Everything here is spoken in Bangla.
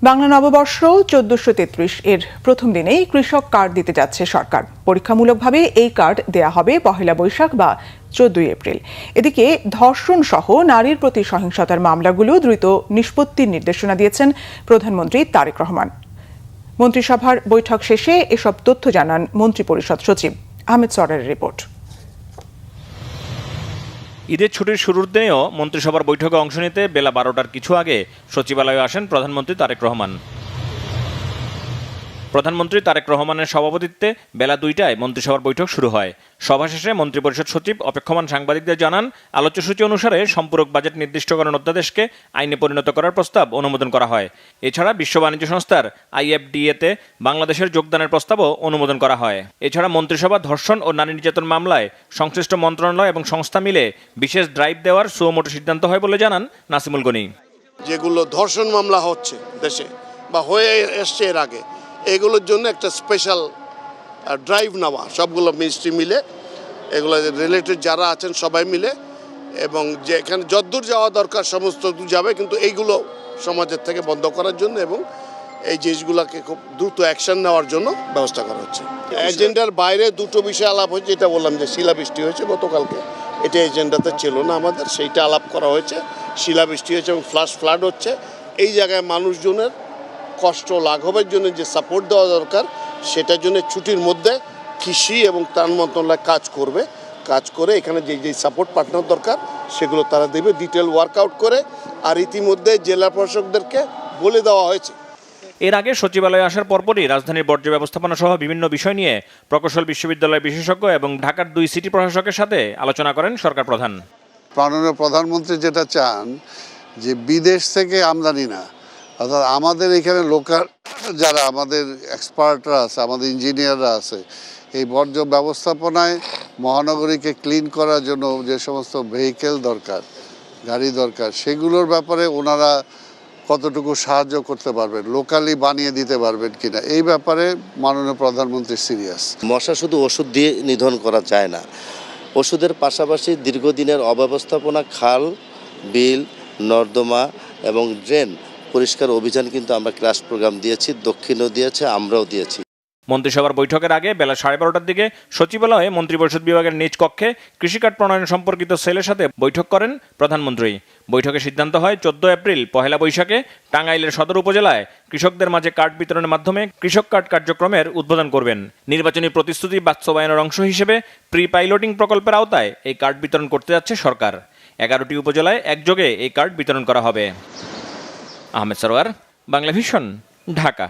বাংলা নববর্ষ 1433 এর প্রথম দিনেই কৃষক কার্ড দিতে যাচ্ছে সরকার। পরীক্ষামূলকভাবে এই কার্ড দেয়া হবে পহেলা বৈশাখ বা 14 এপ্রিল। এদিকে ধর্ষণ সহ নারীর প্রতি সহিংসতার মামলাগুলো দ্রুত নিষ্পত্তির নির্দেশনা দিয়েছেন প্রধানমন্ত্রী তারেক রহমান। মন্ত্রিসভার বৈঠক শেষে এসব তথ্য জানান মন্ত্রিপরিষদ সচিব। আহমেদ সরের রিপোর্ট। ঈদের ছুটির শুরুর দিনেও মন্ত্রিসভার বৈঠকে অংশ নিতে বেলা 12টার কিছু আগে সচিবালয়ে আসেন প্রধানমন্ত্রী তারেক রহমান। প্রধানমন্ত্রী তারেক রহমানের সভাপতিত্বে বেলা 2টায় মন্ত্রিসভার বৈঠক শুরু হয়। সভা শেষে মন্ত্রিপরিষদ সচিব অপেক্ষমান সাংবাদিকদের জানান, আলোচ্যসূচি অনুসারে সম্পূরক বাজেট নির্দিষ্টকরণ অধ্যাদেশকে আইনে পরিণত করার প্রস্তাব অনুমোদন করা হয়। এছাড়া বিশ্ব বাণিজ্য সংস্থার IFDA-তে বাংলাদেশের যোগদানের প্রস্তাবও অনুমোদন করা হয়। এছাড়া মন্ত্রিসভা ধর্ষণ ও নারী নির্যাতন মামলায় সংশ্লিষ্ট মন্ত্রণালয় এবং সংস্থা মিলে বিশেষ ড্রাইভ দেওয়ার সুমোটো সিদ্ধান্ত হয় বলে জানান নাসিমুল গনি। যেগুলো ধর্ষণ মামলা হচ্ছে দেশে বা হয়ে এসছে এর আগে, এগুলোর জন্য একটা স্পেশাল ড্রাইভ নেওয়া, সবগুলো মিনিস্ট্রি মিলে, এগুলো রিলেটেড যারা আছেন সবাই মিলে, এবং যেখানে যতদূর যাওয়া দরকার সমস্ত দূর যাবে, কিন্তু এইগুলো সমাজের থেকে বন্ধ করার জন্য এবং এই জিনিসগুলোকে খুব দ্রুত অ্যাকশন নেওয়ার জন্য ব্যবস্থা করা হচ্ছে। এজেন্ডার বাইরে দুটো বিষয় আলাপ হয়েছে, যেটা বললাম যে শিলাবৃষ্টি হয়েছে গতকালকে, এটা এজেন্ডাতে ছিল না আমাদের, সেইটা আলাপ করা হয়েছে। শিলাবৃষ্টি হয়েছে এবং ফ্লাড হচ্ছে, এই জায়গায় মানুষজনের কষ্ট লাঘবের জন্য যে সাপোর্ট দেওয়া দরকার, সেটার জন্য ছুটির মধ্যে কৃষি এবং ত্রাণ মন্ত্রণালয় কাজ করে এখানে যে সাপোর্ট পার্টনার দরকার সেগুলো তারা দেবে, ডিটেল ওয়ার্কআউট করে। আর ইতিমধ্যে জেলা প্রশাসকদেরকে বলে দেওয়া হয়েছে। এর আগে সচিবালয়ে আসার পরপরই রাজধানীর বর্জ্য ব্যবস্থাপনা সহ বিভিন্ন বিষয় নিয়ে প্রকৌশল বিশ্ববিদ্যালয় বিশেষজ্ঞ এবং ঢাকার 2 সিটি প্রশাসকের সাথে আলোচনা করেন সরকার প্রধান। মাননীয় প্রধানমন্ত্রী যেটা চান যে বিদেশ থেকে আমদানি না, অর্থাৎ আমাদের এখানে লোকাল যারা আমাদের এক্সপার্টরা আছে, আমাদের ইঞ্জিনিয়াররা আছে, এই বর্জ্য ব্যবস্থাপনায় মহানগরীকে ক্লিন করার জন্য যে সমস্ত ভেহিকেল দরকার, গাড়ি দরকার, সেগুলোর ব্যাপারে ওনারা কতটুকু সাহায্য করতে পারবেন, লোকালি বানিয়ে দিতে পারবেন কিনা, এই ব্যাপারে মাননীয় প্রধানমন্ত্রী সিরিয়াস। মশা শুধু ওষুধ দিয়ে নিধন করা যায় না, ওষুধের পাশাপাশি দীর্ঘদিনের অব্যবস্থাপনা, খাল, বিল, নর্দমা এবং ড্রেন পরিষ্কার অভিযান কিন্তু আমরা ক্লাস প্রোগ্রাম দিয়েছি, দক্ষিণও দিয়েছে, আমরাও দিয়েছি। মন্ত্রিসভার বৈঠকের আগে বেলা 12:30টার দিকে সচিবালয়ে মন্ত্রিপরিষদ বিভাগের নিজ কক্ষে কৃষিকার্ড প্রণয়ন সম্পর্কিত সেলের সাথে বৈঠক করেন প্রধানমন্ত্রী। বৈঠকে সিদ্ধান্ত হয় 14 এপ্রিল পহেলা বৈশাখে টাঙ্গাইলের সদর উপজেলায় কৃষকদের মাঝে কার্ড বিতরণের মাধ্যমে কৃষক কার্ড কার্যক্রমের উদ্বোধন করবেন। নির্বাচনী প্রতিশ্রুতি বাস্তবায়নের অংশ হিসেবে প্রি পাইলটিং প্রকল্পের আওতায় এই কার্ড বিতরণ করতে যাচ্ছে সরকার। 11টি উপজেলায় একযোগে এই কার্ড বিতরণ করা হবে। আহমেদ সরওয়ার, বাংলা ভিশন, ঢাকা।